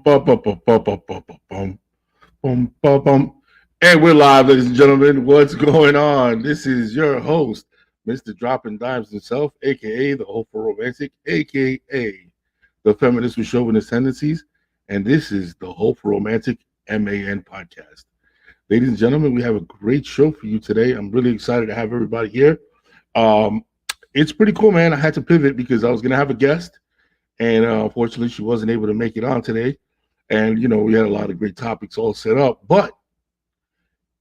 Bum, bum, bum, bum, bum, bum, bum, bum, bum, bum. And we're live, ladies and gentlemen. What's going on? This is your host, Mr. DropNDimes himself, a.k.a. the hopeful romantic, a.k.a. the feminist with chauvinist tendencies. And this is the hopeful romantic M.A.N. podcast. Ladies and gentlemen, we have a great show for you today. I'm really excited to have everybody here. Um, it's pretty cool, man. I had to pivot because I was going to have a guest. And unfortunately, she wasn't able to make it on today. And, we had a lot of great topics all set up. But,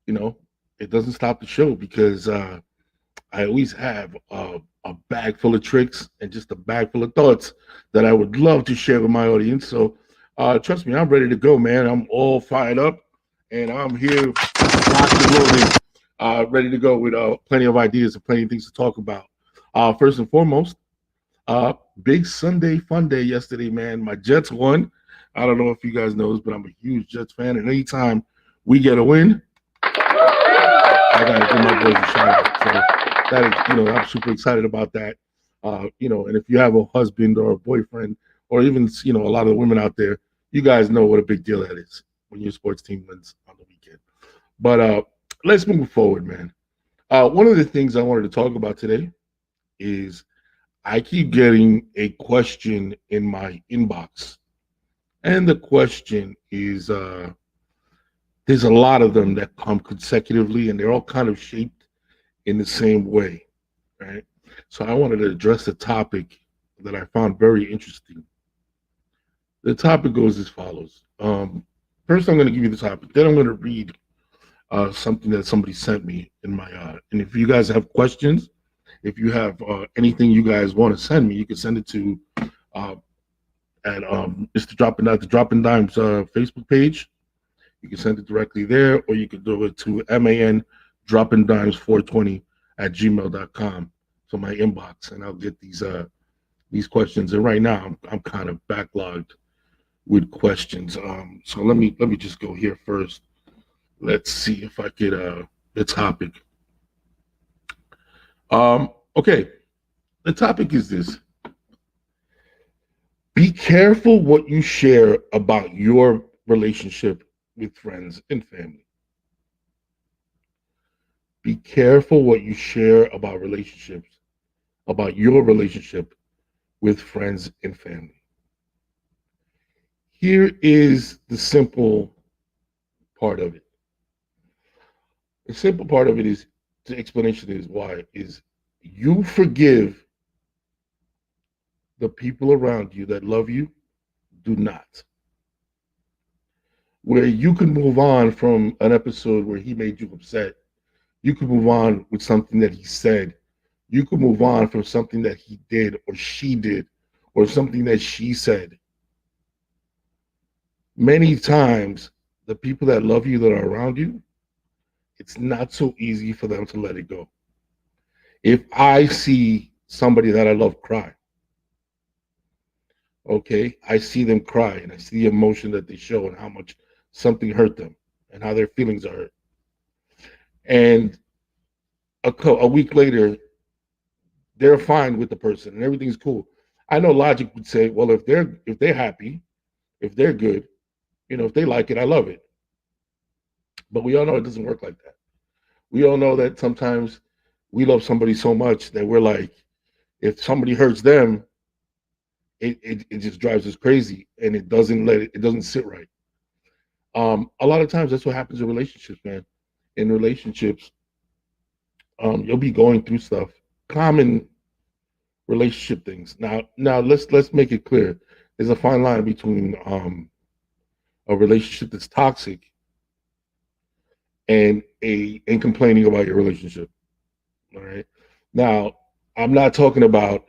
you know, it doesn't stop the show because I always have a bag full of tricks and just a bag full of thoughts that I would love to share with my audience. So trust me, I'm ready to go, man. I'm all fired up and I'm here locked and loaded, ready to go with plenty of ideas and plenty of things to talk about. First and foremost, big Sunday fun day yesterday, man. My Jets won. I don't know if you guys know this, but I'm a huge Jets fan. And anytime we get a win, I gotta give my boys a shout out. So that is, I'm super excited about that. And if you have a husband or a boyfriend, or even a lot of the women out there, you guys know what a big deal that is when your sports team wins on the weekend. But let's move forward, man. One of the things I wanted to talk about today is I keep getting a question in my inbox. And the question is there's a lot of them that come consecutively and they're all kind of shaped in the same way, right? So I wanted to address a topic that I found very interesting. The topic goes as follows. First, I'm going to give you the topic. Then I'm going to read something that somebody sent me in my. And if you guys have questions, if you have anything you guys want to send me, you can send it to uh, at Mr. the Dropping Dimes Facebook page. You can send it directly there, or you can do it to M.A.N. DropNDimes420 at gmail.com. So my inbox, and I'll get these questions. And right now, I'm kind of backlogged with questions. So let me just go here first. Let's see if I get the topic. Okay, the topic is this. Be careful what you share about your relationship with friends and family. Be careful what you share about relationships, about your relationship with friends and family. Here is the simple part of it. The simple part of it is the explanation is why is you forgive the people around you that love you, do not. Where you can move on from an episode where he made you upset, you can move on with something that he said. You can move on from something that he did or she did or something that she said. Many times, the people that love you that are around you, it's not so easy for them to let it go. If I see somebody that I love cry, okay, I see them cry and I see the emotion that they show and how much something hurt them and how their feelings are hurt. And a week later, they're fine with the person and everything's cool. I know logic would say, well, if they're happy, if they're good, if they like it, I love it. But we all know it doesn't work like that. We all know that sometimes we love somebody so much that we're like, if somebody hurts them, it just drives us crazy and it doesn't sit right. A lot of times that's what happens in relationships, man. In relationships, you'll be going through stuff, common relationship things. Now let's make it clear. There's a fine line between a relationship that's toxic and complaining about your relationship. All right. Now, I'm not talking about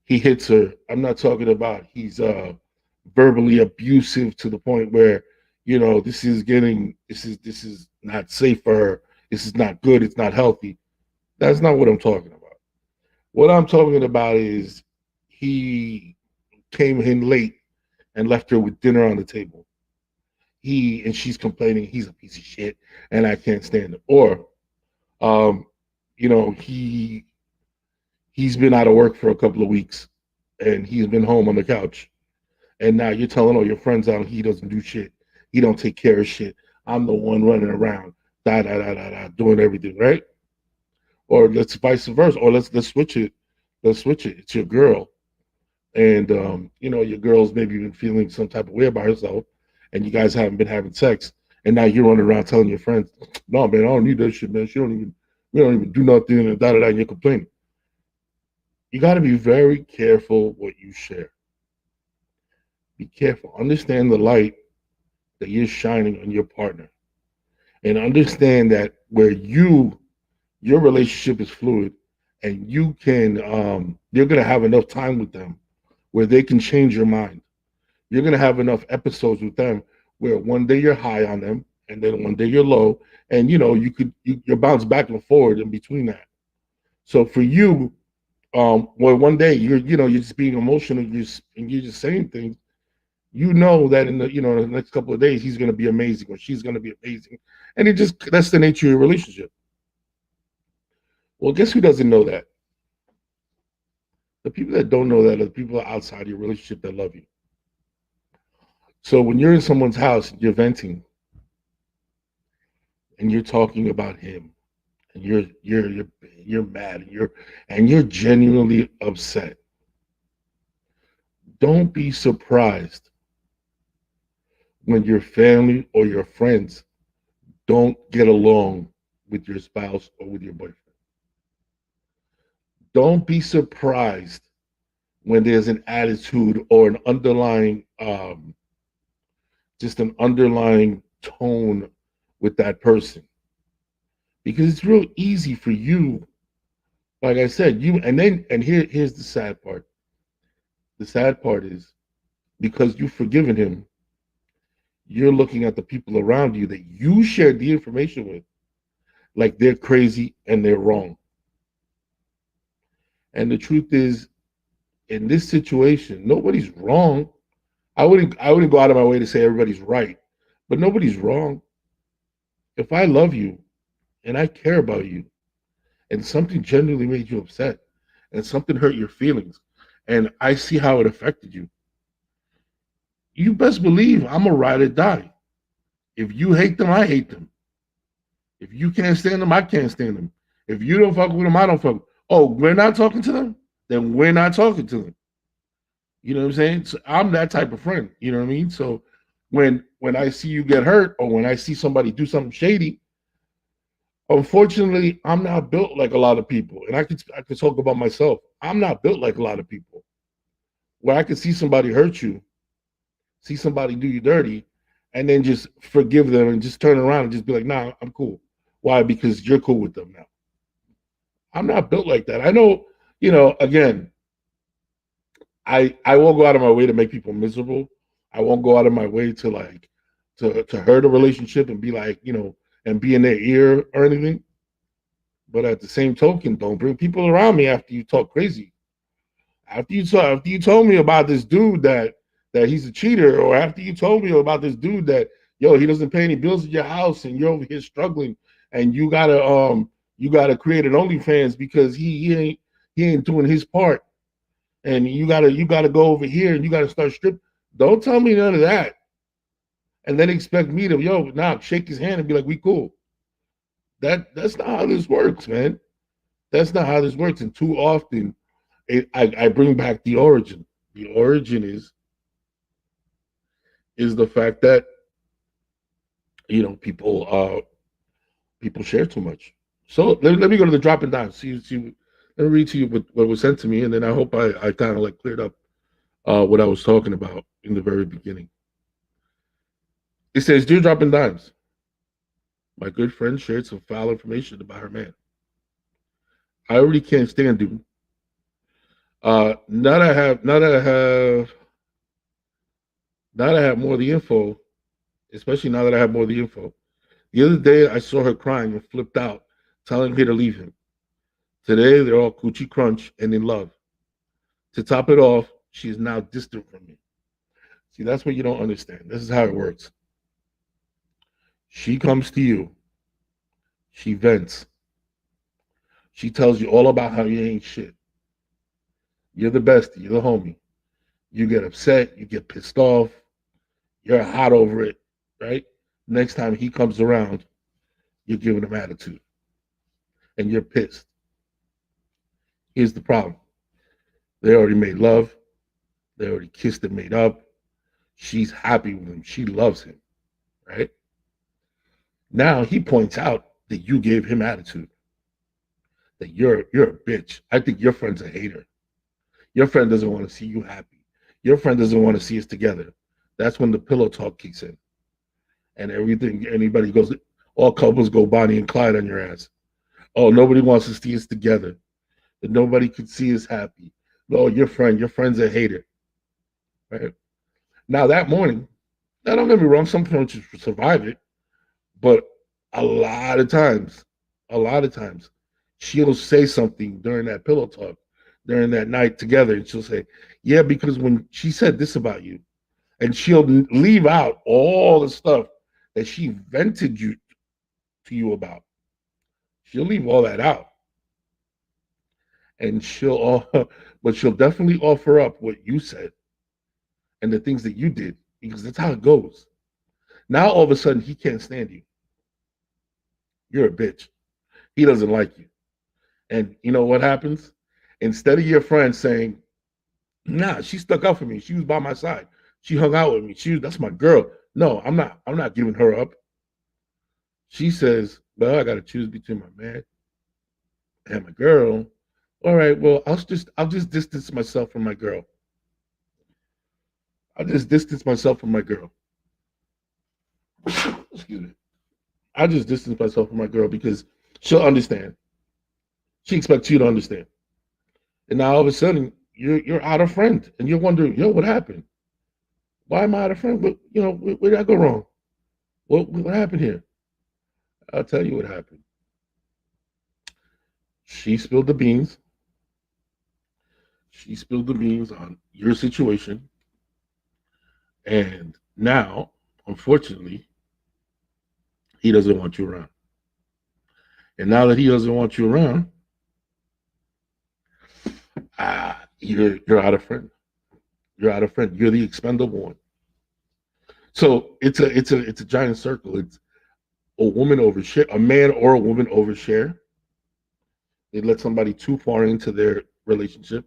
he hits her. I'm not talking about he's verbally abusive to the point where this is not safe for her. This is not good. It's not healthy. That's not what I'm talking about. What I'm talking about is he came in late and left her with dinner on the table. And she's complaining he's a piece of shit and I can't stand it. Or um, he's been out of work for a couple of weeks and he's been home on the couch And now you're telling all your friends out he doesn't do shit. He don't take care of shit. I'm the one running around, doing everything, right? Or let's vice versa. Or let's switch it. Let's switch it. It's your girl, and your girl's maybe been feeling some type of way about herself, and you guys haven't been having sex, and now you're running around telling your friends, "No, man, I don't need that shit, man. We don't even do nothing," and and you're complaining. You got to be very careful what you share. Be careful. Understand the light that you're shining on your partner, and understand that where your relationship is fluid, and you're gonna have enough time with them where they can change your mind. You're gonna have enough episodes with them where one day you're high on them, and then one day you're low, and you're bounce back and forward in between that. So for you, where one day you're just being emotional, and you're just saying things, you know that in the next couple of days he's gonna be amazing or she's gonna be amazing, and that's the nature of your relationship. Well, guess who doesn't know that? The people that don't know that are the people outside your relationship that love you. So when you're in someone's house, you're venting and you're talking about him, and you're mad, and you're genuinely upset. Don't be surprised when your family or your friends don't get along with your spouse or with your boyfriend. Don't be surprised when there's an attitude or just an underlying tone with that person, because it's real easy for you. Like I said, here's the sad part. The sad part is, because you've forgiven him, you're looking at the people around you that you shared the information with like they're crazy and they're wrong. And the truth is, in this situation, nobody's wrong. I wouldn't go out of my way to say everybody's right, but nobody's wrong. If I love you and I care about you, and something genuinely made you upset, and something hurt your feelings, and I see how it affected you, you best believe I'm a ride or die. If you hate them, I hate them. If you can't stand them, I can't stand them. If you don't fuck with them, I don't fuck. Oh, we're not talking to them? Then we're not talking to them. You know what I'm saying? So I'm that type of friend. You know what I mean? So when I see you get hurt, or when I see somebody do something shady, unfortunately, I'm not built like a lot of people. And I could talk about myself. I'm not built like a lot of people. Where I could see somebody hurt you, see somebody do you dirty, and then just forgive them and just turn around and just be like, nah, I'm cool. Why? Because you're cool with them now. I'm not built like that. I know, again, I won't go out of my way to make people miserable. I won't go out of my way to to hurt a relationship and be like, and be in their ear or anything. But at the same token, don't bring people around me after you talk crazy. After you told me about this dude that he's a cheater, or after you told me about this dude that, he doesn't pay any bills at your house and you're over here struggling, and you gotta create an OnlyFans because he ain't doing his part, and you gotta go over here and you gotta start strip. Don't tell me none of that, and then expect me to shake his hand and be like, we cool. That's not how this works, man. That's not how this works. And too often, I bring back the origin. The origin is the fact that people share too much. So let me go to the dropping down. Let me read to you what was sent to me, and then I hope I kind of like cleared up what I was talking about in the very beginning. It says, "Dear dropping dimes, my good friend shared some foul information about her man. I already can't stand you. Now that I have more of the info, especially now that I have more of the info. The other day, I saw her crying and flipped out, telling me to leave him. Today, they're all coochie crunch and in love. To top it off, she is now distant from me." See, that's what you don't understand. This is how it works. She comes to you, she vents, she tells you all about how you ain't shit. You're the best, you're the homie. You get upset, you get pissed off, you're hot over it, right? Next time he comes around, you're giving him attitude and you're pissed. Here's the problem. They already made love, they already kissed and made up. She's happy with him, she loves him, right? Now he points out that you gave him attitude, that you're a bitch. I think your friend's a hater. Your friend doesn't want to see you happy. Your friend doesn't want to see us together. That's when the pillow talk kicks in. And everything, anybody goes, all couples go Bonnie and Clyde on your ass. Oh, nobody wants to see us together. That nobody could see us happy. Oh, your friend's a hater. Right? Now that morning, now don't get me wrong, some people survive it, but a lot of times, a lot of times, she'll say something during that pillow talk, during that night together, and she'll say, "Yeah, because when she said this about you," and she'll leave out all the stuff that she vented you to you about. She'll leave all that out, and but she'll definitely offer up what you said and the things that you did because that's how it goes. Now all of a sudden he can't stand you. You're a bitch. He doesn't like you. And you know what happens? Instead of your friend saying, "Nah, she stuck up for me. She was by my side. She hung out with me. That's my girl." No, I'm not. I'm not giving her up. She says, "Well, I got to choose between my man and my girl. All right. Well, I'll just distance myself from my girl. I'll just distance myself from my girl. Excuse me. I just distance myself from my girl because she'll understand. She expects you to understand. And now all of a sudden you're out of friend and you're wondering, yo, what happened? Why am I out of friend? But where did I go wrong? What happened here? I'll tell you what happened. She spilled the beans. She spilled the beans on your situation. And now, unfortunately, he doesn't want you around. And now that he doesn't want you around, you're out of friend. You're out of friend. You're the expendable one. So it's a giant circle. It's a woman overshare, a man or a woman overshare. They let somebody too far into their relationship.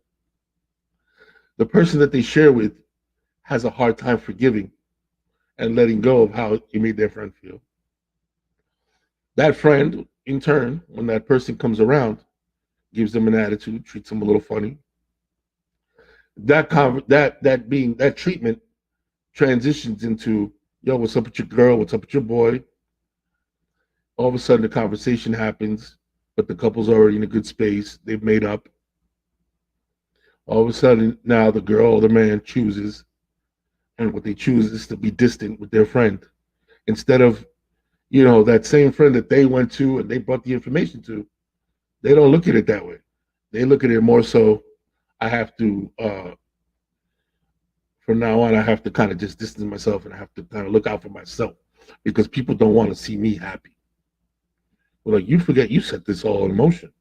The person that they share with has a hard time forgiving and letting go of how you made their friend feel. That friend, in turn, when that person comes around, gives them an attitude, treats them a little funny. That treatment transitions into, yo, what's up with your girl? What's up with your boy? All of a sudden, the conversation happens, but the couple's already in a good space. They've made up. All of a sudden, now the girl or the man chooses, and what they choose is to be distant with their friend instead of, that same friend that they went to and they brought the information to. They don't look at it that way. They look at it more so, I have to, from now on, I have to kind of just distance myself and I have to kind of look out for myself because people don't want to see me happy. Well, like, you forget you set this all in motion.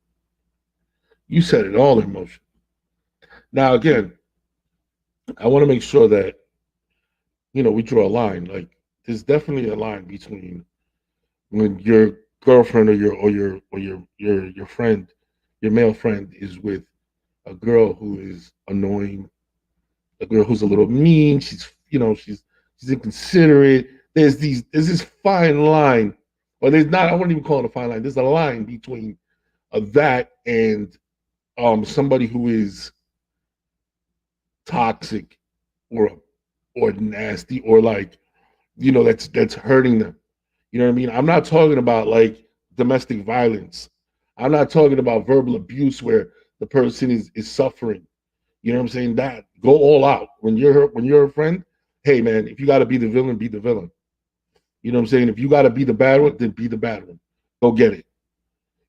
You set it all in motion. Now, again, I want to make sure that, we draw a line. Like, there's definitely a line between when your girlfriend or your friend, your male friend is with a girl who is annoying, a girl who's a little mean, she's inconsiderate. There's this fine line, or there's not. I wouldn't even call it a fine line. There's a line between that and somebody who is toxic or nasty or like that's hurting them. You know what I mean? I'm not talking about like domestic violence. I'm not talking about verbal abuse where the person is suffering. You know what I'm saying? That go all out. When you're a friend, hey man, if you gotta be the villain, be the villain. You know what I'm saying? If you gotta be the bad one, then be the bad one. Go get it.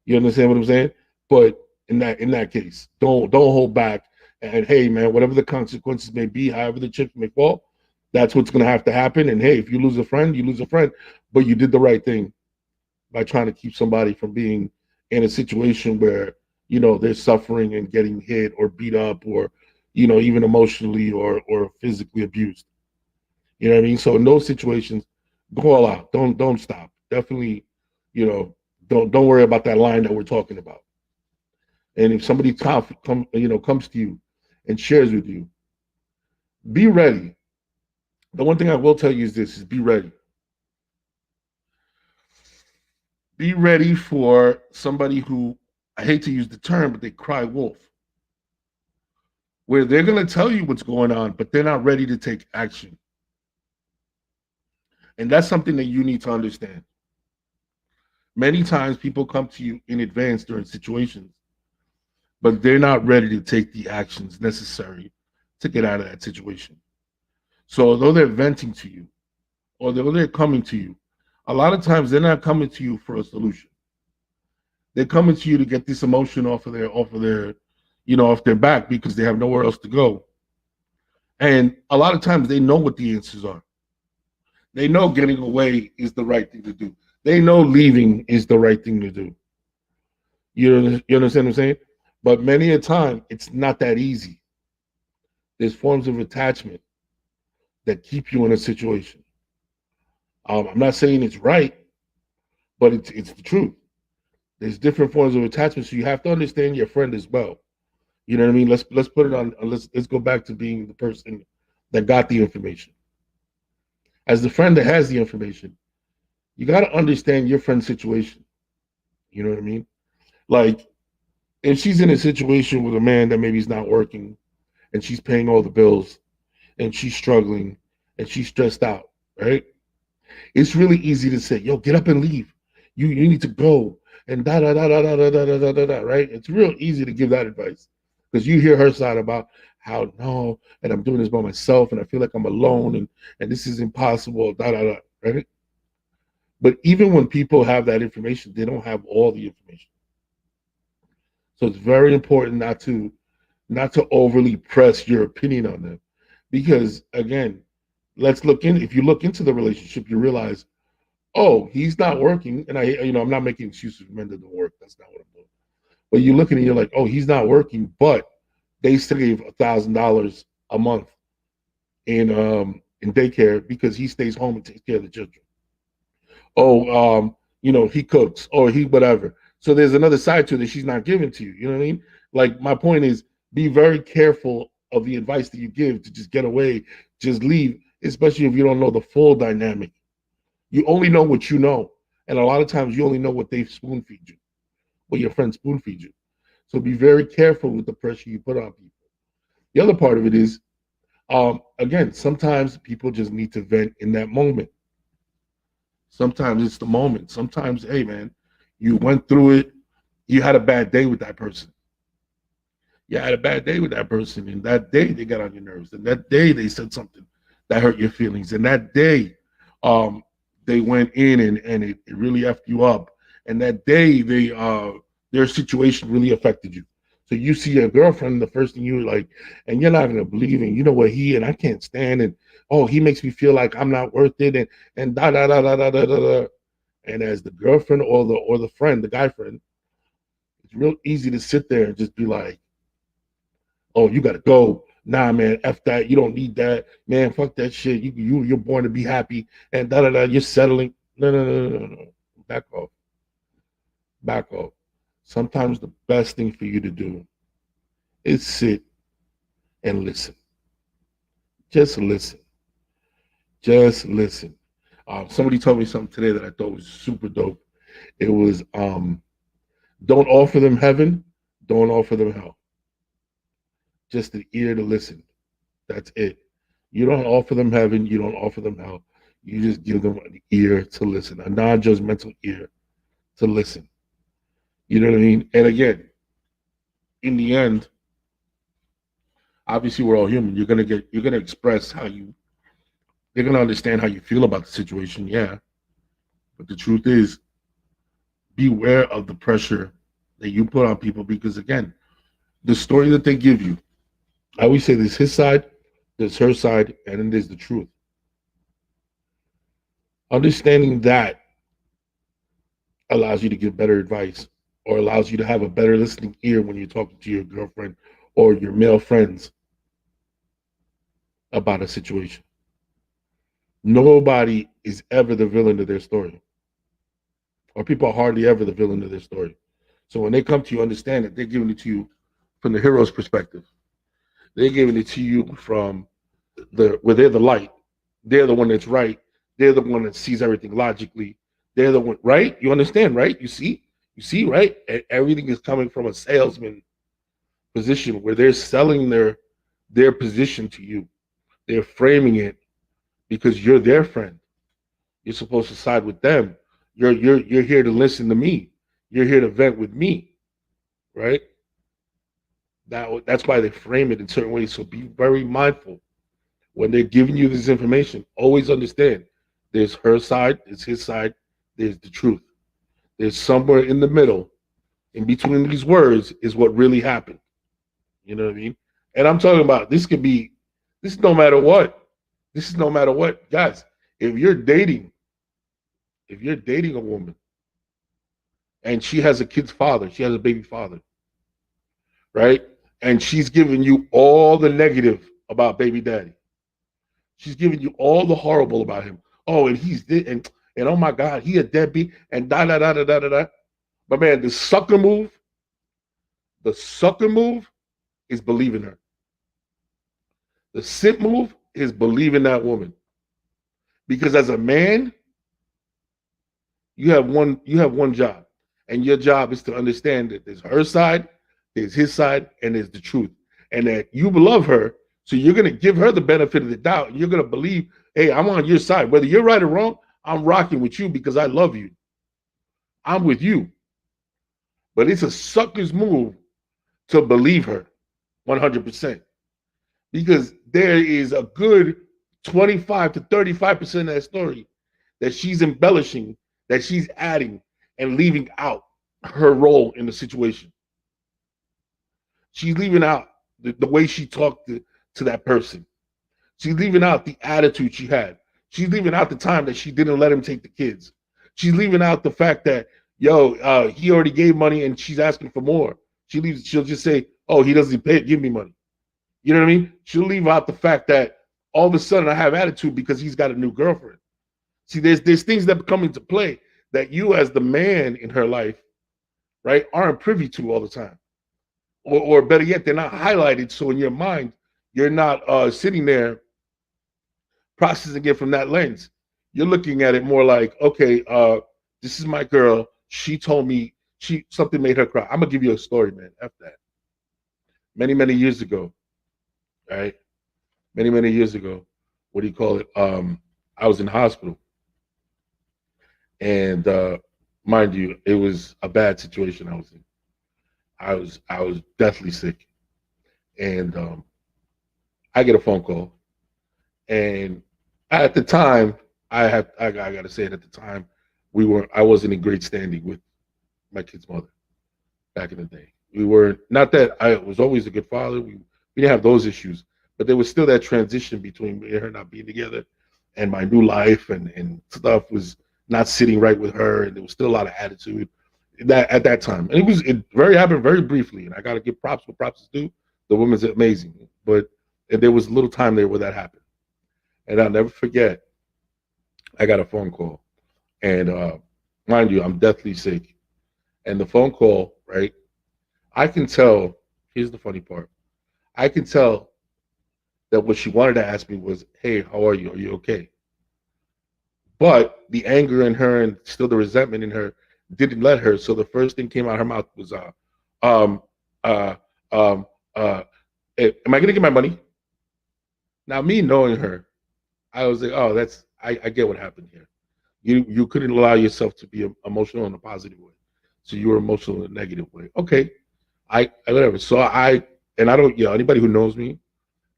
You understand what I'm saying? But in that case, don't hold back. And hey man, whatever the consequences may be, however the chips may fall, that's what's gonna have to happen. And hey, if you lose a friend, you lose a friend. But you did the right thing by trying to keep somebody from being in a situation where they're suffering and getting hit or beat up or even emotionally or physically abused. You know what I mean? So in those situations, go all out. Don't stop. Definitely, you know, don't worry about that line that we're talking about. And if somebody comes to you and shares with you, be ready. The one thing I will tell you is this: is be ready. Be ready for somebody who, I hate to use the term, but they cry wolf, where they're going to tell you what's going on, but they're not ready to take action. And that's something that you need to understand. Many times people come to you in advance during situations, but they're not ready to take the actions necessary to get out of that situation. So although they're venting to you, or although they're coming to you, a lot of times they're not coming to you for a solution. They're coming to you to get this emotion off their back because they have nowhere else to go. And a lot of times they know what the answers are. They know getting away is the right thing to do. They know leaving is the right thing to do. You understand what I'm saying? But many a time, it's not that easy. There's forms of attachment that keep you in a situation. I'm not saying it's right, but it's the truth. There's different forms of attachment, so you have to understand your friend as well. You know what I mean? Let's put it on. Let's go back to being the person that got the information. As the friend that has the information, you got to understand your friend's situation. You know what I mean? Like if she's in a situation with a man that maybe is not working and she's paying all the bills and she's struggling and she's stressed out, right? It's really easy to say, "Yo, get up and leave. You need to go." And da da da da da da da da da da. Right? It's real easy to give that advice because you hear her side about how no, and I'm doing this by myself, and I feel like I'm alone, and this is impossible. Da da da. Right? But even when people have that information, they don't have all the information. So it's very important not to overly press your opinion on them, because again, let's look in. If you look into the relationship, you realize, oh, he's not working, and I'm not making excuses for men that don't work. That's not what I'm doing. But you look at it, and you're like, oh, he's not working, but they save $1,000 a month in daycare because he stays home and takes care of the children. Oh, he cooks or he whatever. So there's another side to it that she's not giving to you. You know what I mean? Like my point is, be very careful of the advice that you give to just get away, just leave, especially if you don't know the full dynamic. You only know what you know, and a lot of times you only know what they spoon feed you, what your friends spoon feed you. So be very careful with the pressure you put on people. The other part of it is, again, sometimes people just need to vent in that moment. Sometimes it's the moment. Sometimes, hey man, you went through it. You had a bad day with that person. You had a bad day with that person, and that day they got on your nerves, and that day they said something that hurt your feelings, and that day, um, they went in and it really effed you up, and that day their situation really affected you. So you see your girlfriend, the first thing you're like, and you're not gonna believe it. You know what he and I can't stand, and oh, he makes me feel like I'm not worth it, and da da da da da da da. Da. And as the girlfriend or the friend, the guy friend, it's real easy to sit there and just be like, oh, you gotta go. Nah, man, f that. You don't need that, man. Fuck that shit. You're born to be happy, and da da da. You're settling. No, no, no, no, no, no. Back off. Back off. Sometimes the best thing for you to do is sit and listen. Just listen. Just listen. Somebody told me something today that I thought was super dope. It was don't offer them heaven, don't offer them hell. Just an ear to listen. That's it. You don't offer them heaven, you don't offer them hell. You just give them an ear to listen, a non judgmental ear to listen. You know what I mean? And again, in the end, obviously we're all human. You're gonna express how they're gonna understand how you feel about the situation, yeah. But the truth is, beware of the pressure that you put on people because again, the story that they give you, I always say there's his side, there's her side, and then there's the truth. Understanding that allows you to give better advice or allows you to have a better listening ear when you're talking to your girlfriend or your male friends. about a situation. Nobody is ever the villain of their story, or people are hardly ever the villain of their story. So when they come to you, understand that they're giving it to you from the hero's perspective. They're giving it to you from where they're the light. They're the one that's right. They're the one that sees everything logically. They're the one, right? You understand, right? You see, right? Everything is coming from a salesman position where they're selling their position to you. They're framing it because you're their friend. You're supposed to side with them. You're here to listen to me. You're here to vent with me, right? That's why they frame it in certain ways. So be very mindful when they're giving you this information. Always understand there's her side, there's his side, there's the truth. There's somewhere in the middle, in between these words, is what really happened. You know what I mean? And I'm talking about this is no matter what. This is no matter what. Guys, if you're dating, if you're dating a woman and she has a kid's father, she has a baby father, right? And she's giving you all the negative about baby daddy. She's giving you all the horrible about him. Oh, and and oh my God, he a deadbeat and da da da da da da da. But man, the sucker move is believing her. The simp move is believing that woman. Because as a man, you have one job. And your job is to understand that there's her side, there's his side, and there's the truth. And that you love her, so you're gonna give her the benefit of the doubt. And you're gonna believe, hey, I'm on your side. Whether you're right or wrong, I'm rocking with you because I love you. I'm with you. But it's a sucker's move to believe her 100%. Because there is a good 25 to 35% of that story that she's embellishing, that she's adding and leaving out her role in the situation. She's leaving out the way she talked to that person. She's leaving out the attitude she had. She's leaving out the time that she didn't let him take the kids. She's leaving out the fact that, he already gave money and she's asking for more. She'll just say, oh, he doesn't give me money. You know what I mean? She'll leave out the fact that all of a sudden I have attitude because he's got a new girlfriend. See, there's things that come into play that you as the man in her life, right, aren't privy to all the time. Or better yet, they're not highlighted. So in your mind, you're not sitting there processing it from that lens. You're looking at it more like, okay, this is my girl. She told me something made her cry. I'm gonna give you a story, man. F that. Many years ago, right? Many years ago, what do you call it? I was in hospital, and mind you, it was a bad situation I was in. I was deathly sick, and I get a phone call, and at the time, I gotta say it. At the time, I wasn't in great standing with my kid's mother back in the day. We were not that I was always a good father. We didn't have those issues, but there was still that transition between me and her not being together, and my new life and stuff was not sitting right with her, and there was still a lot of attitude that at that time. And it very happened very briefly, and I got to give props where props is due. The woman's amazing, but there was a little time there where that happened, and I'll never forget. I got a phone call, and mind you, I'm deathly sick, and the phone call, right? I can tell. Here's the funny part. I can tell that what she wanted to ask me was, "Hey, how are you? Are you okay?" But the anger in her and still the resentment in her didn't let her. So the first thing came out of her mouth was, um, uh, um, am I gonna get my money?" Now, me knowing her, I was like, "Oh, I get what happened here. You couldn't allow yourself to be emotional in a positive way, so you were emotional in a negative way." Okay, I whatever. So and I don't yell. Anybody who knows me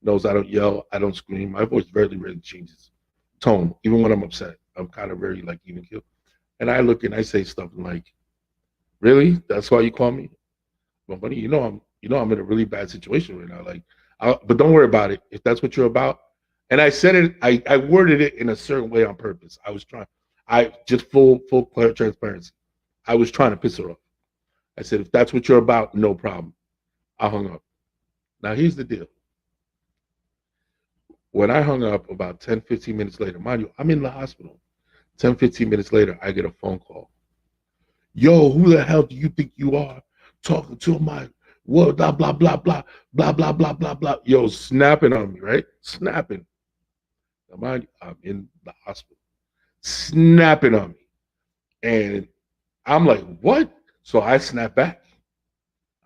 knows I don't yell. I don't scream. My voice rarely changes tone, even when I'm upset. I'm kind of very like even keel. And I look and I say stuff like, "Really? That's why you call me?" Well, buddy, I'm in a really bad situation right now. Like, but don't worry about it. If that's what you're about, and I said it, I worded it in a certain way on purpose. I just full clear transparency. I was trying to piss her off. I said, if that's what you're about, no problem. I hung up. Now here's the deal. When I hung up about 10, 15 minutes later, mind you, I'm in the hospital. 10, 15 minutes later, I get a phone call. Yo, who the hell do you think you are talking to my what blah blah blah blah blah blah blah blah blah. Yo, snapping on me, right? Snapping. Now mind you, I'm in the hospital. Snapping on me. And I'm like, what? So I snap back.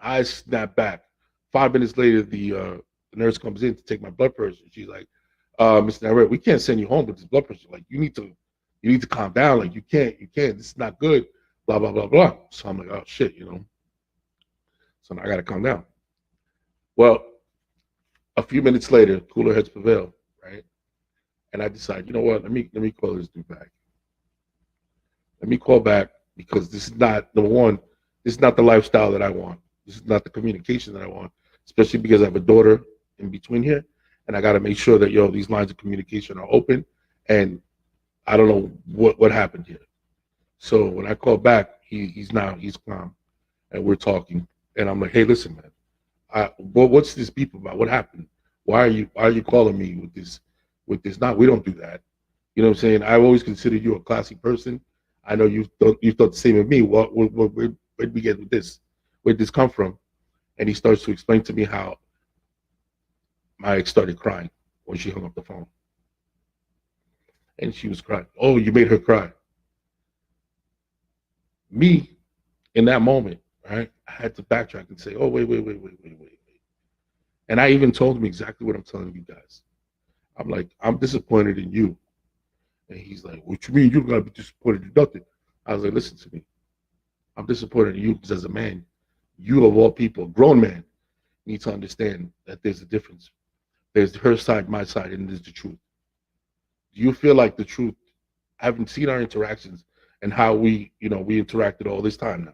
I snap back. 5 minutes later, the nurse comes in to take my blood pressure. She's like, Mr. Narrett, we can't send you home with this blood pressure. Like, you need to calm down. Like, you can't. This is not good. Blah blah blah blah. So I'm like, oh shit. So now I gotta calm down. Well, a few minutes later, cooler heads prevail, right? And I decide, you know what? Let me call this dude back. Let me call back because this is not number one. This is not the lifestyle that I want. This is not the communication that I want, especially because I have a daughter in between here, and I got to make sure that these lines of communication are open. And I don't know what happened here. So when I call back, he's calm, and we're talking, and I'm like, hey, listen, man, what's this beef about? What happened? Why are you calling me with this? Not we don't do that. You know what I'm saying? I've always considered you a classy person. I know you thought the same of me. Where'd we get with this? Where'd this come from? And he starts to explain to me how my ex started crying when she hung up the phone. And she was crying. Oh, you made her cry. Me, in that moment, right, I had to backtrack and say, oh, wait. And I even told him exactly what I'm telling you guys. I'm like, I'm disappointed in you. And he's like, what you mean you gotta be disappointed in nothing? I was like, listen to me. I'm disappointed in you because as a man, you of all people, a grown man, need to understand that there's a difference. There's her side, my side, and there's the truth. Do you feel like the truth? Having seen our interactions and how we interacted all this time now.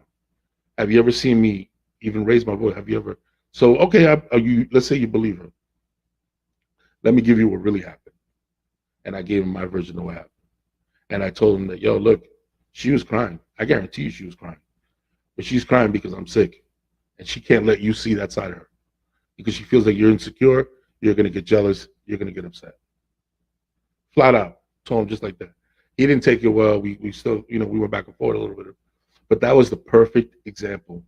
Have you ever seen me even raise my voice? Have you ever? So okay, let's say you believe her. Let me give you what really happened. And I gave him my version of what happened. And I told him that, yo, look, she was crying. I guarantee you she was crying. But she's crying because I'm sick. And she can't let you see that side of her. Because she feels like you're insecure, you're going to get jealous, you're going to get upset. Flat out. Told him just like that. He didn't take it well. We still, we went back and forth a little bit. But that was the perfect example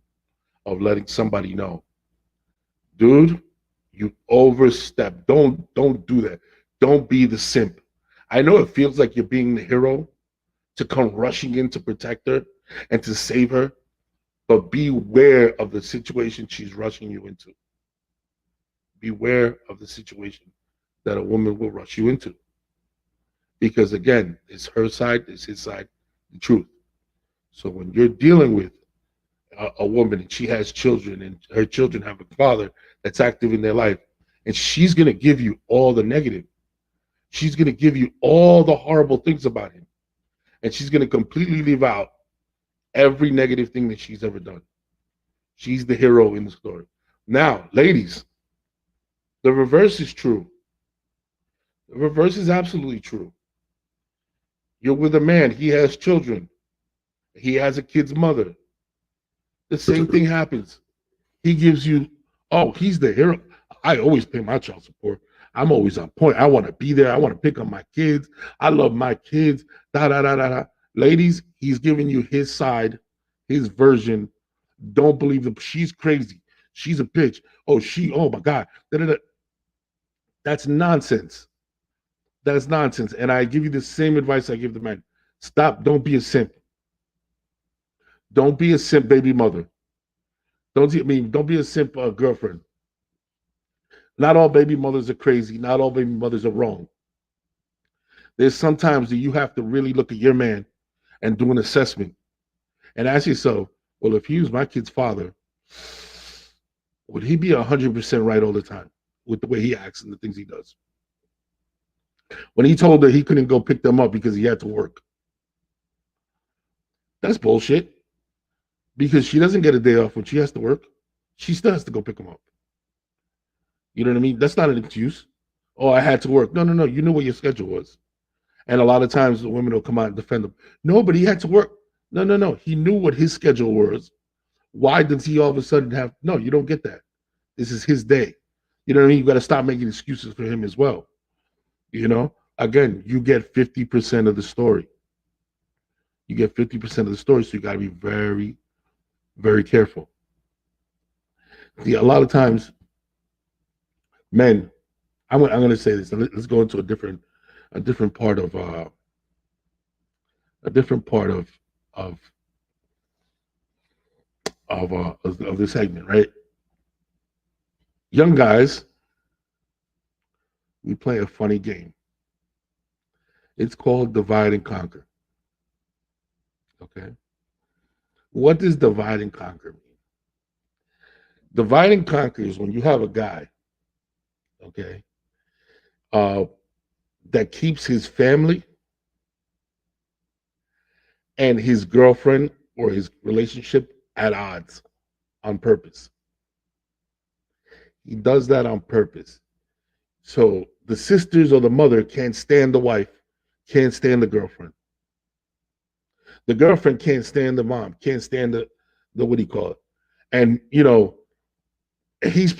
of letting somebody know, dude, you overstep. Don't do that. Don't be the simp. I know it feels like you're being the hero to come rushing in to protect her and to save her, but beware of the situation she's rushing you into. Beware of the situation that a woman will rush you into. Because again, it's her side, it's his side, the truth. So when you're dealing with a woman and she has children and her children have a father that's active in their life, and she's going to give you all the negative. She's going to give you all the horrible things about him. And she's going to completely leave out every negative thing that she's ever done. She's the hero in the story. Now, ladies, the reverse is true. The reverse is absolutely true. You're with a man, he has children. He has a kid's mother. The same thing happens. He gives you, oh, he's the hero. I always pay my child support. I'm always on point. I want to be there. I want to pick up my kids. I love my kids. Da da da da da. Ladies, he's giving you his side, his version. Don't believe them. She's crazy. She's a bitch. Oh my God. Da, da, da. That's nonsense. That's nonsense. And I give you the same advice I give the men. Stop. Don't be a simp. Don't be a simp baby mother. Don't be a simp girlfriend. Not all baby mothers are crazy. Not all baby mothers are wrong. There's sometimes that you have to really look at your man and do an assessment and ask yourself, well, if he was my kid's father, would he be 100% right all the time with the way he acts and the things he does? When he told her he couldn't go pick them up because he had to work, that's bullshit. Because she doesn't get a day off when she has to work. She still has to go pick them up. You know what I mean? That's not an excuse. Oh, I had to work. No. You knew what your schedule was. And a lot of times the women will come out and defend him. No, but he had to work. No. He knew what his schedule was. Why does he all of a sudden have? No, you don't get that. This is his day. You know what I mean? You got to stop making excuses for him as well. Again, you get 50% of the story. You get 50% of the story, so you got to be very, very careful. See, a lot of times, men. I'm going to say this. Let's go into a different part of a different part of of the segment, right? Young guys, we play a funny game. It's called divide and conquer. Okay, what does divide and conquer mean? Divide and conquer is when you have a guy, okay, uh, that keeps his family and his girlfriend or his relationship at odds on purpose. He does that on purpose. So the sisters or the mother can't stand the wife, can't stand the girlfriend. The girlfriend can't stand the mom, can't stand the what do you call it? And he's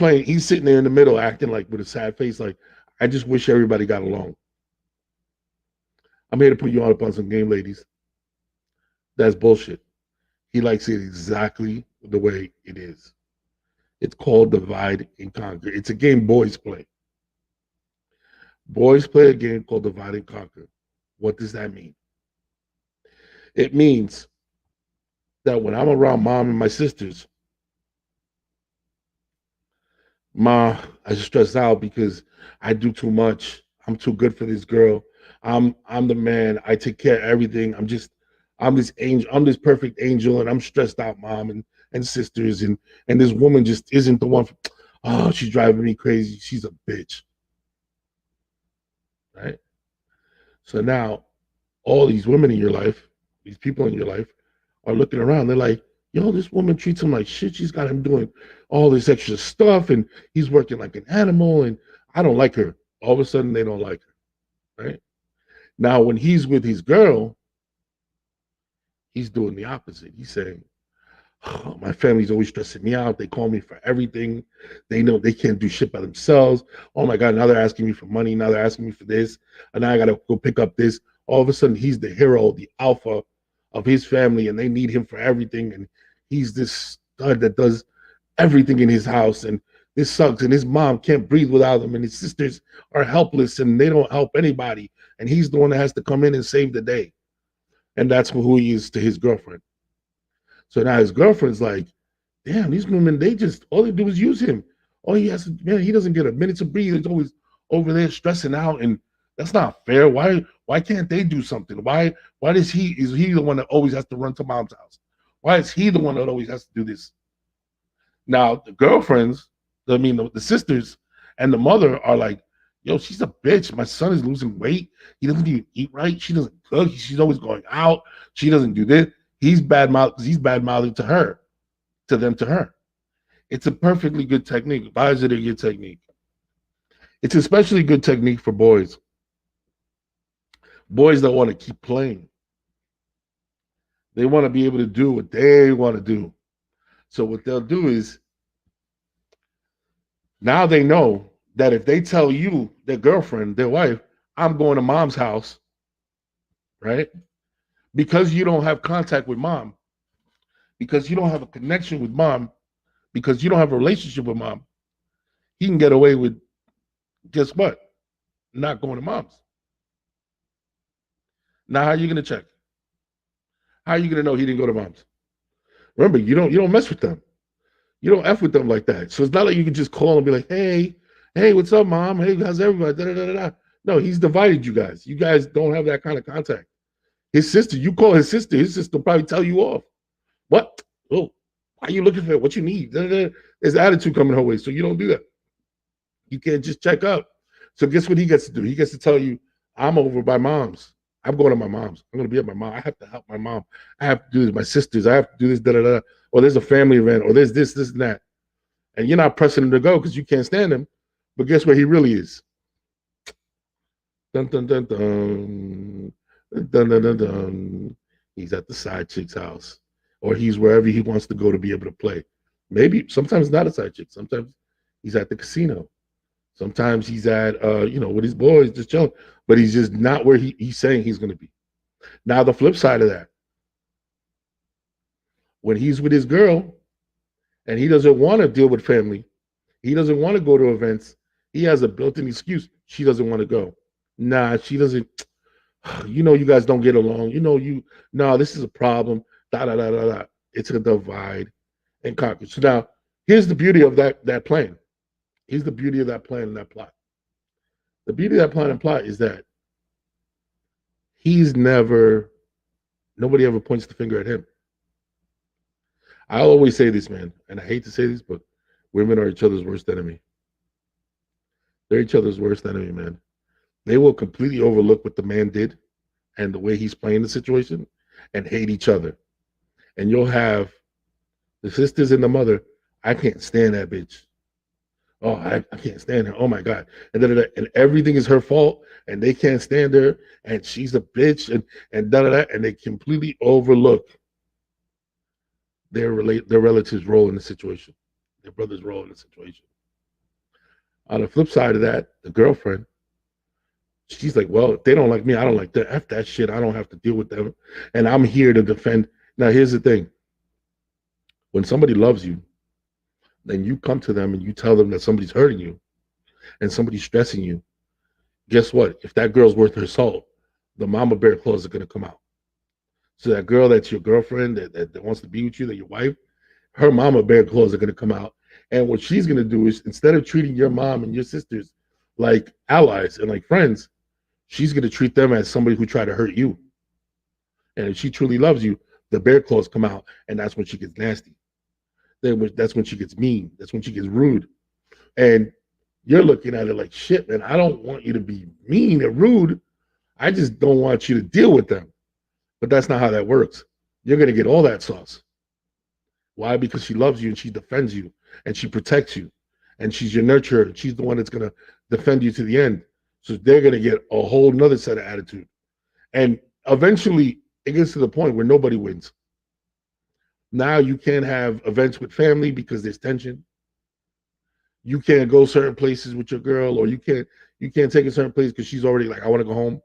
sitting there in the middle acting like with a sad face, like, I just wish everybody got along. I'm here to put you on up on some game, ladies. That's bullshit. He likes it exactly the way it is. It's called divide and conquer. It's a game boys play. Boys play a game called divide and conquer. What does that mean? It means that when I'm around mom and my sisters, Ma, I stress out because I do too much. I'm too good for this girl. I'm the man. I take care of everything. I'm this angel. I'm this perfect angel, and I'm stressed out, mom and sisters, and this woman just isn't the one. Oh, she's driving me crazy. She's a bitch, right? So now all these women in your life, these people in your life, are looking around. They're like, yo, this woman treats him like shit. She's got him doing all this extra stuff, and he's working like an animal, and I don't like her. All of a sudden, they don't like her, right? Now, when he's with his girl, he's doing the opposite. He's saying, oh, my family's always stressing me out. They call me for everything. They know they can't do shit by themselves. Oh my God, now they're asking me for money. Now they're asking me for this. And now I got to go pick up this. All of a sudden, he's the hero, the alpha of his family, and they need him for everything. And he's this stud that does everything in his house. And this sucks. And his mom can't breathe without him. And his sisters are helpless and they don't help anybody. And he's the one that has to come in and save the day. And that's who he is to his girlfriend. So now his girlfriend's like, damn, these women, they just, all they do is use him. All he has to, man, he doesn't get a minute to breathe. He's always over there stressing out. And that's not fair. Why can't they do something? Why is he the one that always has to run to mom's house? Why is he the one that always has to do this? Now the girlfriends, the sisters and the mother are like, yo, she's a bitch. My son is losing weight. He doesn't even eat right. She doesn't cook. She's always going out. She doesn't do this. He's bad mouthing to her, to them, to her. It's a perfectly good technique. Why is it a good technique? It's especially good technique for boys. Boys that want to keep playing. They want to be able to do what they want to do. So what they'll do is now they know that if they tell you, their girlfriend, their wife, I'm going to mom's house, right? Because you don't have contact with mom, because you don't have a connection with mom, because you don't have a relationship with mom, he can get away with, guess what? Not going to mom's. Now, how are you going to check? How are you going to know he didn't go to mom's? Remember, you don't mess with them. You don't f with them like that. So it's not like you can just call and be like, hey, what's up, mom? Hey, how's everybody? Da, da, da, da. No, he's divided you guys. You guys don't have that kind of contact. His sister, you call his sister will probably tell you off. What? Oh, why are you looking for it? What you need? Da, da, da. There's attitude coming her way, so you don't do that. You can't just check up. So guess what he gets to do? He gets to tell you, I'm over by mom's. I'm going to my mom's. I'm going to be at my mom. I have to help my mom. I have to do this. My sisters. I have to do this. Da da da. Or there's a family event. Or there's this, and that. And you're not pressing him to go because you can't stand him. But guess where he really is? Dun dun dun dun. Dun dun dun dun. He's at the side chick's house, or he's wherever he wants to go to be able to play. Maybe sometimes not a side chick. Sometimes he's at the casino. Sometimes he's at with his boys just chilling, but he's just not where he's saying he's going to be. Now the flip side of that, when he's with his girl and he doesn't want to deal with family, he doesn't want to go to events. He has a built-in excuse. She doesn't want to go. Nah, she doesn't. You guys don't get along. No, this is a problem. Da da da da da. It's a divide and conquer. So now, here's the beauty of that plan. Here's the beauty of that plan and that plot. The beauty of that plan and plot is that he's never. Nobody ever points the finger at him. I always say this, man, and I hate to say this, but women are each other's worst enemy. They're each other's worst enemy, man. They will completely overlook what the man did and the way he's playing the situation and hate each other. And you'll have the sisters and the mother. I can't stand that bitch. Oh, I can't stand her. Oh my God. And everything is her fault and they can't stand her and she's a bitch and da da da. And they completely overlook their relative's role in the situation, their brother's role in the situation. On the flip side of that, the girlfriend, she's like, well, if they don't like me, I don't like that. F that shit. I don't have to deal with them. And I'm here to defend. Now, here's the thing. When somebody loves you, then you come to them and you tell them that somebody's hurting you and somebody's stressing you. Guess what? If that girl's worth her salt, the mama bear claws are going to come out. So that girl that's your girlfriend that wants to be with you, that your wife, her mama bear claws are going to come out. And what she's going to do is instead of treating your mom and your sisters like allies and like friends, she's going to treat them as somebody who tried to hurt you. And if she truly loves you, the bear claws come out, and that's when she gets nasty. That's when she gets mean. That's when she gets rude. And you're looking at it like, shit, man, I don't want you to be mean and rude. I just don't want you to deal with them. But that's not how that works. You're going to get all that sauce. Why? Because she loves you and she defends you and she protects you and she's your nurturer and she's the one that's going to defend you to the end. So they're going to get a whole nother set of attitude. And eventually it gets to the point where nobody wins. Now you can't have events with family because there's tension. You can't go certain places with your girl, or you can't take a certain place because she's already like, I want to go home.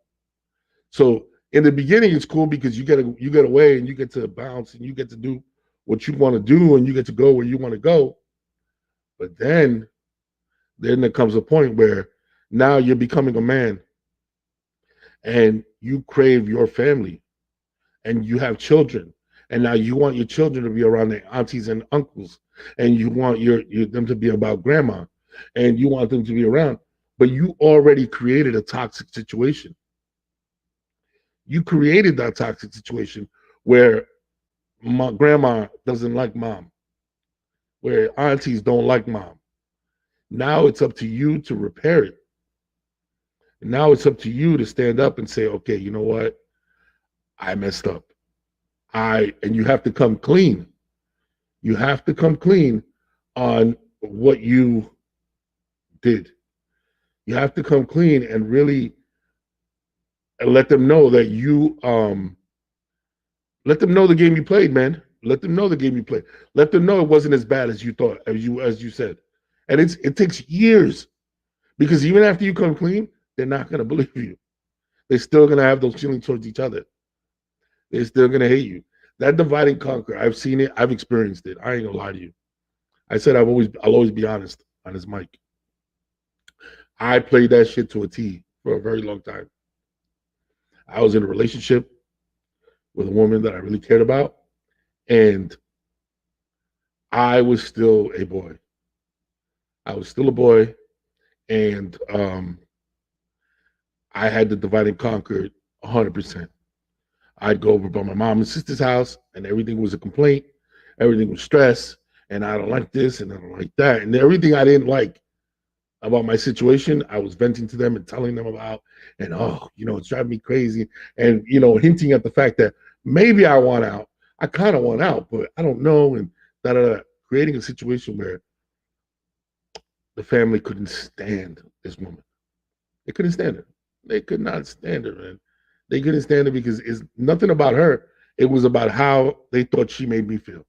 So in the beginning, it's cool because you get away and you get to bounce and you get to do what you want to do and you get to go where you want to go. But then there comes a point where now you're becoming a man and you crave your family and you have children. And now you want your children to be around their aunties and uncles, and you want them to be about grandma, and you want them to be around. But you already created a toxic situation. You created that toxic situation where grandma doesn't like mom, where aunties don't like mom. Now it's up to you to repair it. And now it's up to you to stand up and say, okay, you know what? I messed up. And you have to come clean. You have to come clean on what you did. You have to come clean and really let them know that let them know the game you played, man. Let them know the game you played. Let them know it wasn't as bad as you thought, as you said. And it takes years, because even after you come clean, they're not gonna believe you. They're still gonna have those feelings towards each other. They're still gonna hate you. That divide and conquer, I've seen it, I've experienced it. I ain't gonna lie to you. I said I'll always be honest on this mic. I played that shit to a T for a very long time. I was in a relationship with a woman that I really cared about, and I was still a boy. I was still a boy, and I had to divide and conquer 100%. I'd go over by my mom and sister's house, and everything was a complaint. Everything was stress, and I don't like this, and I don't like that, and everything I didn't like about my situation, I was venting to them and telling them about, and it's driving me crazy, and hinting at the fact that maybe I want out. I kind of want out, but I don't know, and creating a situation where the family couldn't stand this woman. They couldn't stand her. They could not stand her, man. They couldn't stand her because it's nothing about her. It was about how they thought she made me feel.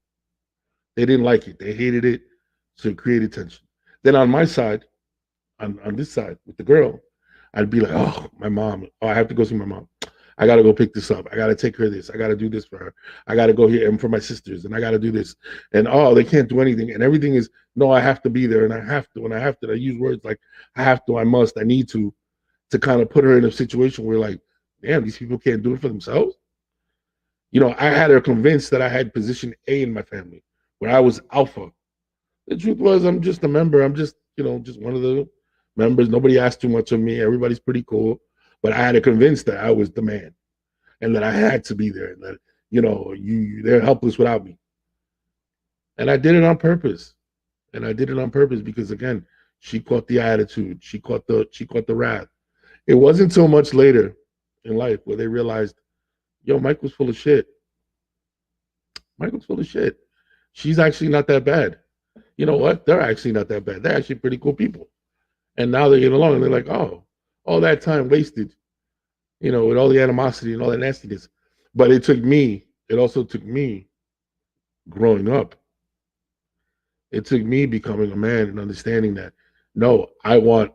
They didn't like it. They hated it, so it created tension. Then on my side, on this side with the girl, I'd be like, oh, my mom. Oh, I have to go see my mom. I got to go pick this up. I got to take her this. I got to do this for her. I got to go here and for my sisters, and I got to do this. And oh, they can't do anything, and everything is no. I have to be there, and I have to, and I have to. I use words like I have to, I must, I need to kind of put her in a situation where like, damn, these people can't do it for themselves. I had her convinced that I had position A in my family, where I was alpha. The truth was, I'm just a member. I'm just, just one of the members. Nobody asked too much of me. Everybody's pretty cool. But I had to convince that I was the man and that I had to be there and that, they're helpless without me. And I did it on purpose. And I did it on purpose because again, she caught the attitude. She caught the wrath. It wasn't so much later in life where they realized, yo, Mike was full of shit. Mike was full of shit. She's actually not that bad. You know what? They're actually not that bad. They're actually pretty cool people. And now they get along and they're like, oh, all that time wasted, with all the animosity and all that nastiness. But it also took me growing up. It took me becoming a man and understanding that, no, I want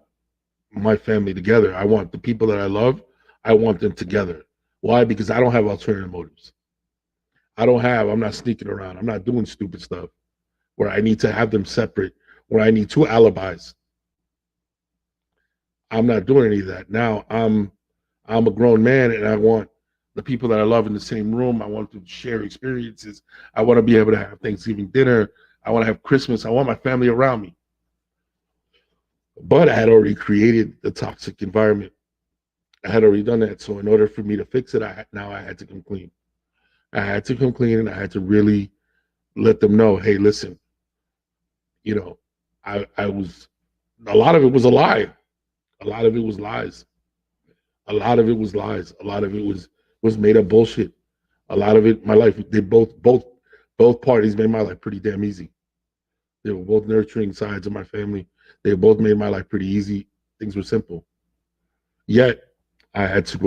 my family together. I want the people that I love, I want them together. Why? Because I don't have alternative motives. I'm not sneaking around. I'm not doing stupid stuff where I need to have them separate, where I need two alibis. I'm not doing any of that. Now I'm a grown man and I want the people that I love in the same room. I want to share experiences. I want to be able to have Thanksgiving dinner. I want to have Christmas. I want my family around me. But I had already created the toxic environment. I had already done that. So in order for me to fix it, I had to come clean. I had to come clean and I had to really let them know, hey, listen, you know, I was a lot of it was a lie. A lot of it was lies. A lot of it was lies. A lot of it was made up bullshit. A lot of it, my life, they both parties made my life pretty damn easy. They were both nurturing sides of my family. They both made my life pretty easy. Things were simple. Yet I had to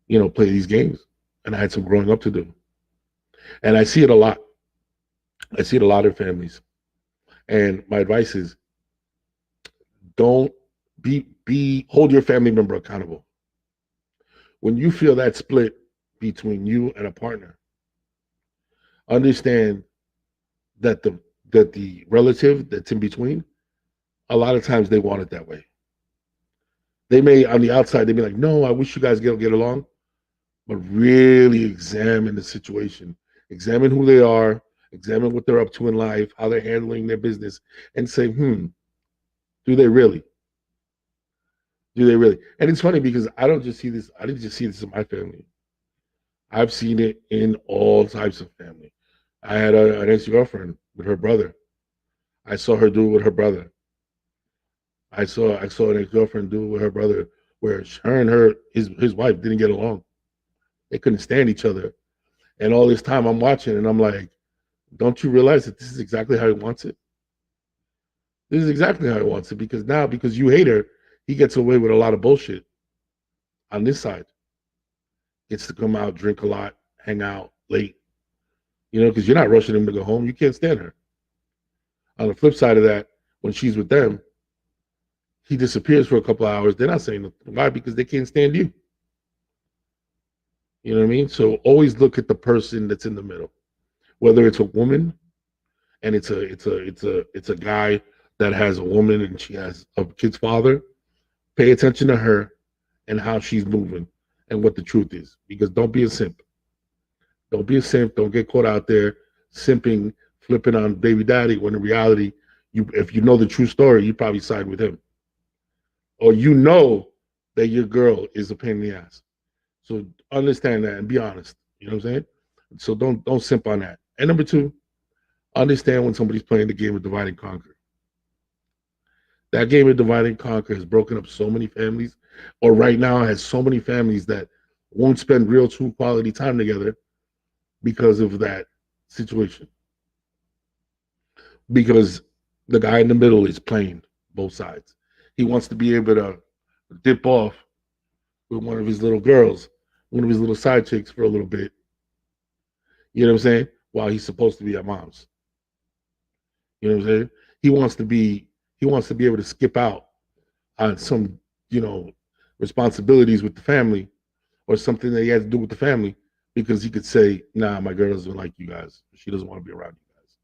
play these games. And I had some growing up to do. And I see it a lot. I see it a lot in families. And my advice is don't be hold your family member accountable. When you feel that split between you and a partner, understand that the relative that's in between, a lot of times they want it that way. They may on the outside they be like, no, I wish you guys get along, but really examine the situation, examine who they are, examine what they're up to in life, how they're handling their business, and say, do they really? Do they really? And it's funny because I don't just see this. I didn't just see this in my family. I've seen it in all types of family. I had an ex-girlfriend with her brother. I saw her do it with her brother. I saw an ex-girlfriend do it with her brother, where her and his wife didn't get along. They couldn't stand each other. And all this time I'm watching and I'm like, don't you realize that this is exactly how he wants it? This is exactly how he wants it because now, because you hate her, he gets away with a lot of bullshit on this side. Gets to come out, drink a lot, hang out late, because you're not rushing him to go home. You can't stand her. On the flip side of that, when she's with them, he disappears for a couple of hours. They're not saying nothing. Why? Because they can't stand you. You know what I mean? So always look at the person that's in the middle. Whether it's a woman and it's a guy that has a woman and she has a kid's father, pay attention to her and how she's moving and what the truth is. Because don't be a simp. Don't be a simp. Don't get caught out there simping, flipping on baby daddy when in reality, if you know the true story, you probably side with him. Or that your girl is a pain in the ass. So understand that and be honest. You know what I'm saying? So don't simp on that. And number two, understand when somebody's playing the game of divide and conquer. That game of divide and conquer has broken up so many families, or right now has so many families that won't spend real true quality time together because of that situation. Because the guy in the middle is playing both sides. He wants to be able to dip off with one of his little girls, one of his little side chicks for a little bit. You know what I'm saying? While he's supposed to be at mom's. You know what I'm saying? He wants to be He wants to be able to skip out on some, you know, responsibilities with the family or something that he has to do with the family because he could say, nah, my girl doesn't like you guys. She doesn't want to be around you guys.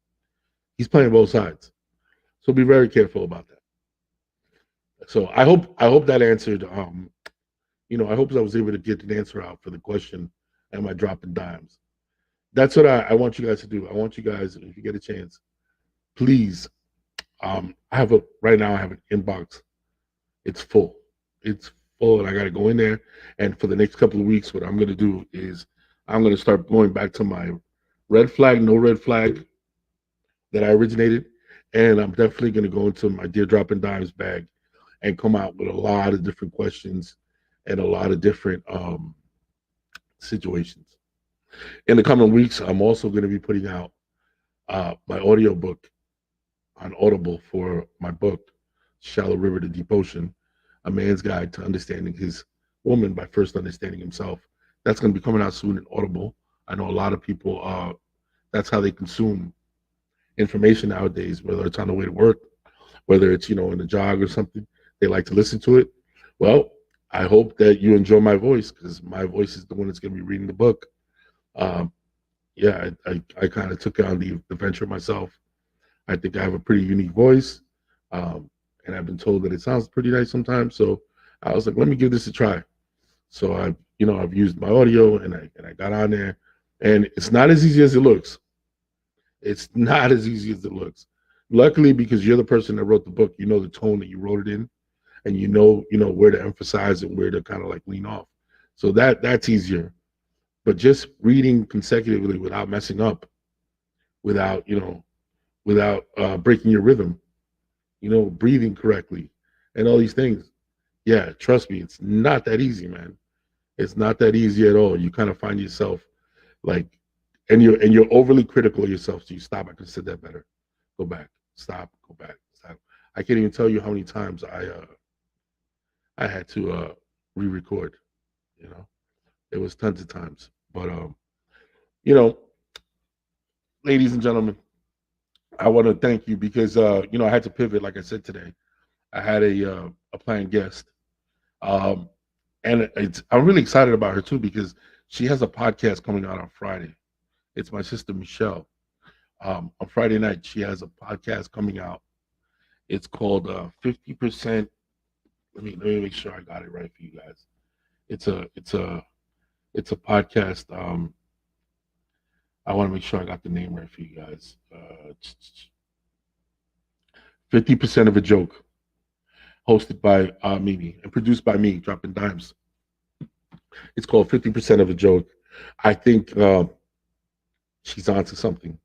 He's playing both sides. So be very careful about that. So I hope that answered I hope I was able to get an answer out for the question, am I dropping dimes? That's what I want you guys to do. I want you guys, if you get a chance, please. I have a right now. I have an inbox. It's full. It's full, and I got to go in there. And for the next couple of weeks, what I'm going to do is I'm going to start going back to my red flag, no red flag that I originated, and I'm definitely going to go into my Dear Dropping Dimes bag and come out with a lot of different questions and a lot of different situations. In the coming weeks, I'm also going to be putting out my audio book on Audible for my book, Shallow River to Deep Ocean, a man's guide to understanding his woman by first understanding himself. That's going to be coming out soon in Audible. I know a lot of people, that's how they consume information nowadays, whether it's on the way to work, whether it's, in a jog or something, they like to listen to it. Well, I hope that you enjoy my voice because my voice is the one that's going to be reading the book. Um, yeah, I kind of took on the venture myself. I think I have a pretty unique voice, and I've been told that it sounds pretty nice sometimes. So I was like, let me give this a try. So I've used my audio and I got on there, and it's not as easy as it looks. It's not as easy as it looks. Luckily, because you're the person that wrote the book, you know the tone that you wrote it in, and you know where to emphasize and where to kind of like lean off. So that's easier. But just reading consecutively without messing up, without without breaking your rhythm, breathing correctly, and all these things. Yeah, trust me, it's not that easy, man. It's not that easy at all. You kind of find yourself like, and you're overly critical of yourself. So you stop. I could have said that better. Go back. Stop. Go back. Stop. I can't even tell you how many times I had to re-record. You know, it was tons of times. But you know, ladies and gentlemen, I want to thank you because I had to pivot. Like I said today, I had a planned guest, um, and I'm really excited about her too because she has a podcast coming out on Friday. It's my sister Michelle. On Friday night, she has a podcast coming out. It's called 50%. Let me make sure I got it right for you guys. It's a podcast. I want to make sure I got the name right for you guys. 50% of a joke, hosted by Mimi and produced by me, Dropping Dimes. It's called 50% of a joke. I think she's onto something.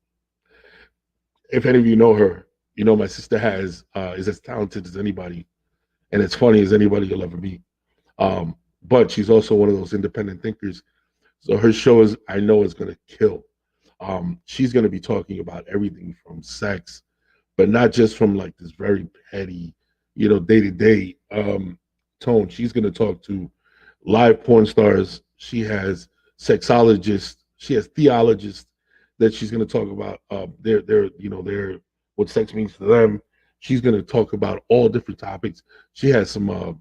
If any of you know her, you know my sister has is as talented as anybody and as funny as anybody you'll ever meet. But she's also one of those independent thinkers. So her show is, I know, is going to kill. She's going to be talking about everything from sex, but not just from like this very petty, day to day tone. She's going to talk to live porn stars. She has sexologists. She has theologists that she's going to talk about their what sex means to them. She's going to talk about all different topics. She has some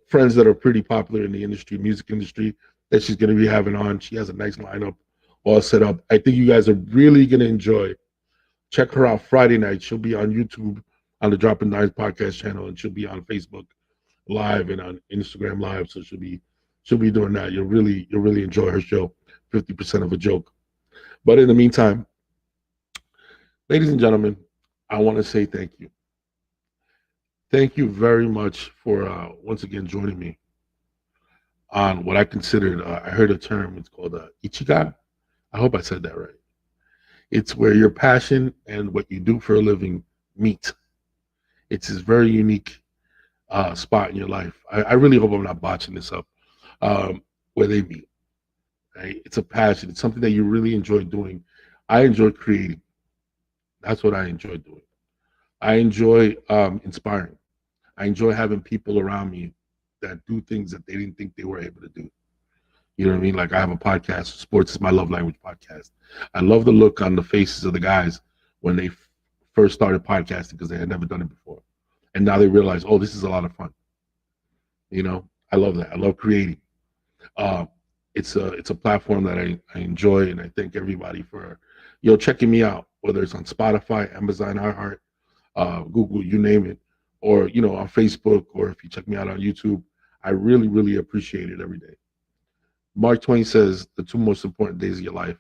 friends that are pretty popular in the industry, music industry, that she's going to be having on. She has a nice lineup all set up. I think you guys are really going to enjoy. Check her out Friday night. She'll be on YouTube on the Dropping Dimes podcast channel, and she'll be on Facebook Live and on Instagram Live. So she'll be doing that. You'll really enjoy her show. 50% of a joke. But in the meantime, ladies and gentlemen, I want to say thank you. Thank you very much for once again joining me on what I considered. I heard a term. It's called ichigai. I hope I said that right. It's where your passion and what you do for a living meet. It's this very unique spot in your life. I really hope I'm not botching this up. Where they meet. Right? It's a passion. It's something that you really enjoy doing. I enjoy creating. That's what I enjoy doing. I enjoy inspiring. I enjoy having people around me that do things that they didn't think they were able to do. You know what I mean? Like I have a podcast. Sports is my love language podcast. I love the look on the faces of the guys when they first started podcasting because they had never done it before, and now they realize, oh, this is a lot of fun. I love that. I love creating. Uh, it's a platform that I enjoy, and I thank everybody for checking me out, whether it's on Spotify, Amazon, iHeart, Google, you name it, or on Facebook, or if you check me out on YouTube. I really, really appreciate it every day. Mark Twain says the two most important days of your life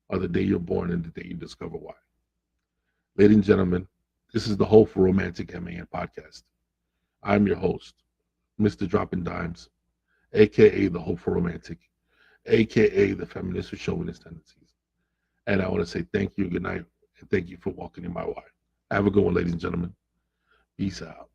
are the day you're born and the day you discover why. Ladies and gentlemen, this is the Hopeful Romantic M.A.N. podcast. I'm your host, Mr. Dropping Dimes, a.k.a. the Hopeful Romantic, a.k.a. the feminist with chauvinist tendencies. And I want to say thank you, good night, and thank you for walking in my way. Have a good one, ladies and gentlemen. Peace out.